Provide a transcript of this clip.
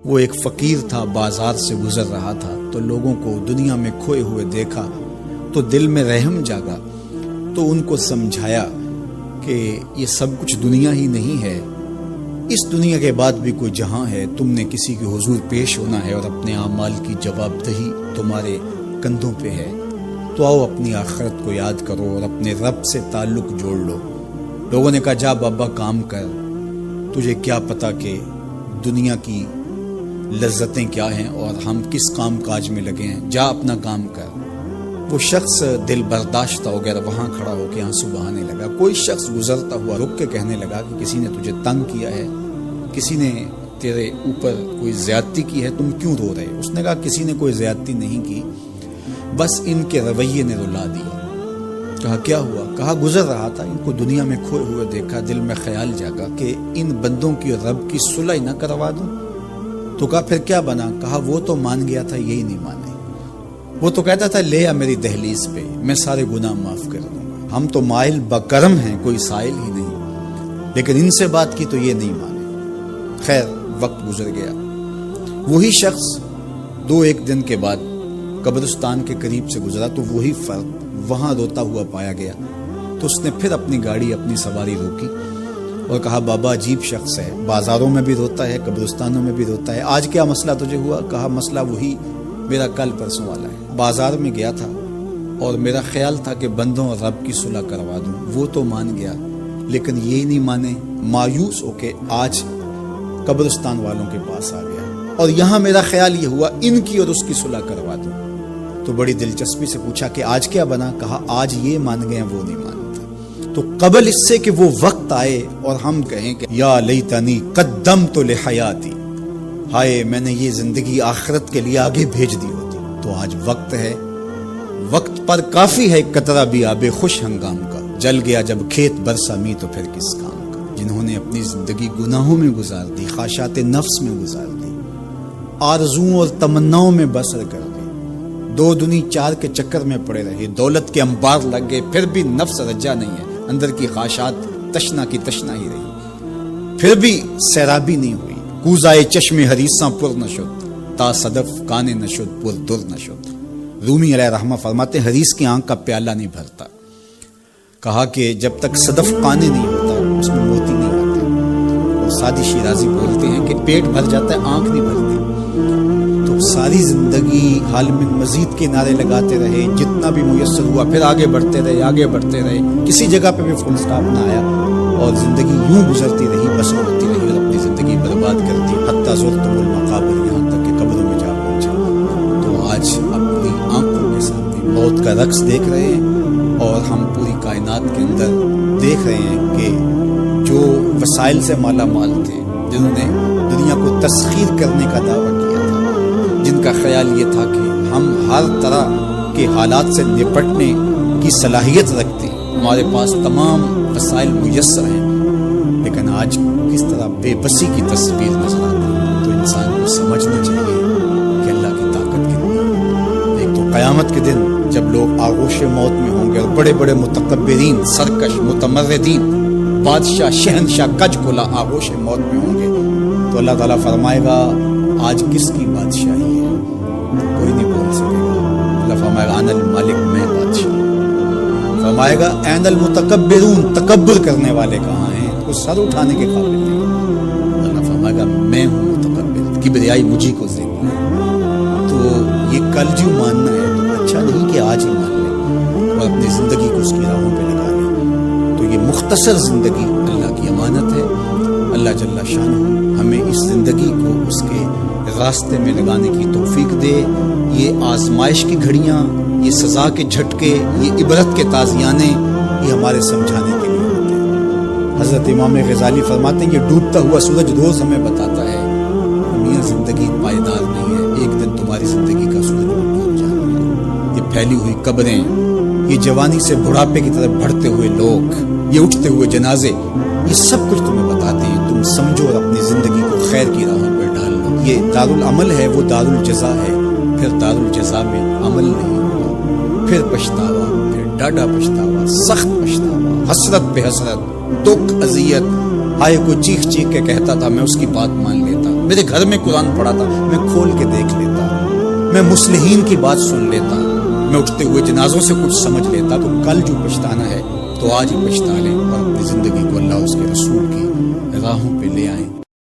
وہ ایک فقیر تھا، بازار سے گزر رہا تھا تو لوگوں کو دنیا میں کھوئے ہوئے دیکھا تو دل میں رحم جاگا، تو ان کو سمجھایا کہ یہ سب کچھ دنیا ہی نہیں ہے، اس دنیا کے بعد بھی کوئی جہاں ہے، تم نے کسی کے حضور پیش ہونا ہے اور اپنے اعمال کی جواب دہی تمہارے کندھوں پہ ہے، تو آؤ اپنی آخرت کو یاد کرو اور اپنے رب سے تعلق جوڑ لو۔ لوگوں نے کہا جا بابا کام کر، تجھے کیا پتا کہ دنیا کی لذتیں کیا ہیں اور ہم کس کام کاج میں لگے ہیں، جا اپنا کام کر۔ وہ شخص دل برداشتہ ہو گیا، وہاں کھڑا ہو کے آنسو بہانے لگا۔ کوئی شخص گزرتا ہوا رک کے کہنے لگا کہ کسی نے تجھے تنگ کیا ہے، کسی نے تیرے اوپر کوئی زیادتی کی ہے، تم کیوں رو رہے؟ اس نے کہا کسی نے کوئی زیادتی نہیں کی، بس ان کے رویے نے رلا دیا۔ کہا کیا ہوا؟ کہا گزر رہا تھا، ان کو دنیا میں کھوئے ہوئے دیکھا، دل میں خیال جاگا کہ ان بندوں کی اور رب کی صلح نہ کروا دوں۔ تو کہا پھر کیا بنا؟ کہا وہ تو مان گیا تھا، یہی نہیں مانے۔ وہ تو کہتا تھا لے آ میری دہلیز پہ، میں سارے گناہ معاف کر دوں گا، ہم تو مائل بکرم ہیں، کوئی سائل ہی نہیں، لیکن ان سے بات کی تو یہ نہیں مانے۔ خیر وقت گزر گیا، وہی شخص 2-1 دن کے بعد قبرستان کے قریب سے گزرا تو وہی فرد وہاں روتا ہوا پایا گیا۔ تو اس نے پھر اپنی گاڑی، اپنی سواری روکی اور کہا بابا عجیب شخص ہے، بازاروں میں بھی روتا ہے، قبرستانوں میں بھی روتا ہے، آج کیا مسئلہ تجھے ہوا؟ کہا مسئلہ وہی میرا کل پرسوں والا ہے، بازار میں گیا تھا اور میرا خیال تھا کہ بندوں اور رب کی صلح کروا دوں، وہ تو مان گیا لیکن یہی نہیں مانے، مایوس ہو کے آج قبرستان والوں کے پاس آ گیا اور یہاں میرا خیال یہ ہوا ان کی اور اس کی صلح کروا دوں۔ تو بڑی دلچسپی سے پوچھا کہ آج کیا بنا؟ کہا آج یہ مان گئے وہ نہیں مانتا۔ تو قبل اس سے کہ وہ وقت آئے اور ہم کہیں کہ یا لیتنی قدمت لحیاتی، ہائے میں نے یہ زندگی آخرت کے لیے آگے بھیج دی ہوتی، تو آج وقت ہے، وقت پر کافی ہے قطرہ بھی آب خوش ہنگام کا، جل گیا جب کھیت برسا می تو پھر کس کام کا۔ جنہوں نے اپنی زندگی گناہوں میں گزار دی، خواہشات نفس میں گزار دی، آرزوؤں اور تمناؤں میں بسر کر دی، 2 دنی 4 کے چکر میں پڑے رہے، دولت کے انبار لگ گئے، پھر بھی نفس رجا نہیں ہے، اندر کی خواہشات تشنا کی تشنا ہی رہی، پھر بھی سیرابی نہیں ہوئی، کوزائے چشم حریصاں پر نشد، تا صدف کانے نشد پر در نشد۔ رومی علیہ رحمہ فرماتے ہیں حریص کی آنکھ کا پیالہ نہیں بھرتا۔ کہا کہ جب تک صدف کانے نہیں ہوتا اس میں موتی نہیں آتے، اور سادی شیرازی بولتے ہیں کہ پیٹ بھر جاتا ہے آنکھ نہیں بھرتی۔ تو ساری زندگی حال من مزید کے نعرے لگاتے رہے، جتنا بھی میسر ہوا پھر آگے بڑھتے رہے، آگے بڑھتے رہے، کسی جگہ پہ بھی فل سٹاپ نہ آیا اور زندگی یوں گزرتی رہی، بسر ہوتی رہی اور اپنی زندگی برباد کرتی، حتیٰ زرتم المقابر، یہاں تک کہ قبروں میں جا پہنچے۔ تو آج اپنی آنکھوں کے سامنے موت کا رقص دیکھ رہے ہیں اور ہم پوری کائنات کے اندر دیکھ رہے ہیں کہ جو وسائل سے مالا مال تھے، جنہوں نے دنیا کو تسخیر کرنے کا دعویٰ کیا تھا، جن کا خیال یہ تھا کہ ہم ہر طرح کے حالات سے نپٹنے کی صلاحیت رکھتے ہیں، ہمارے پاس تمام وسائل میسر ہیں، لیکن آج کس طرح بے بسی کی تصویر نظر آتی ہے۔ تو انسان کو سمجھنا چاہیے کہ اللہ کی طاقت کتنی ہے۔ ایک تو قیامت کے دن جب لوگ آغوش موت میں ہوں گے اور بڑے بڑے متکبرین، سرکش، متمردین، بادشاہ، شہنشاہ، کج کھلا آغوش موت میں ہوں گے، تو اللہ تعالیٰ فرمائے گا آج کس کی بادشاہی ہے؟ کوئی نہیں بول سکے گا۔ اللہ فرمائے گا انا المالک، میں بادشاہ۔ فرمائے گا این المتکبرون، تکبر کرنے والے کہاں ہیں؟ کو سر اٹھانے کے قابل نہیں۔ اللہ فرمائے گا میں ہوں متکبر، کبریائی مجھی کو زیب ہے۔ تو یہ کل جو ماننا ہے تو اچھا نہیں کہ آج ہی مان لیں اور اپنی زندگی کو اس کی راہوں پہ لگا لیں۔ تو یہ مختصر زندگی اللہ کی امانت ہے، اللہ جل شانہ ہمیں اس زندگی کو اس کے راستے میں لگانے کی توفیق دے۔ یہ آزمائش کی گھڑیاں، یہ سزا کے جھٹکے، یہ عبرت کے تازیانے، یہ ہمارے سمجھانے کے لیے ہوتے ہیں۔ حضرت امام غزالی فرماتے ہیں یہ ڈوبتا ہوا سورج روز ہمیں بتاتا ہے میاں زندگی پائیدار نہیں ہے، ایک دن تمہاری زندگی کا سورج ڈوب جائے گا۔ یہ پھیلی ہوئی قبریں، یہ جوانی سے بڑھاپے کی طرف بڑھتے ہوئے لوگ، یہ اٹھتے ہوئے جنازے، یہ سب کچھ تمہیں بتاتے ہیں۔ تم سمجھو اور اپنی زندگی کو خیر کی راہوں پر ڈال لو۔ یہ دارالعمل ہے، وہ دارالجزا ہے، پھر دارالجزا میں عمل نہیں ہوگا، پھر پچھتاوا، پھر ڈاڈا پچھتاوا، سخت پچھتاوا، حسرت پہ حسرت، دکھ، اذیت۔ ہائے کوئی چیخ چیخ کے کہتا تھا میں اس کی بات مان لیتا، میرے گھر میں قرآن پڑھا تھا، میں کھول کے دیکھ لیتا، میں مصلحین کی بات سن لیتا، میں اٹھتے ہوئے جنازوں سے کچھ سمجھ لیتا، تو کل جو پچھتانا ہے تو آج ہی پچھتا لیں اور اپنی زندگی کو اللہ اس کے رسول کی راہوں پہ لے آئیں۔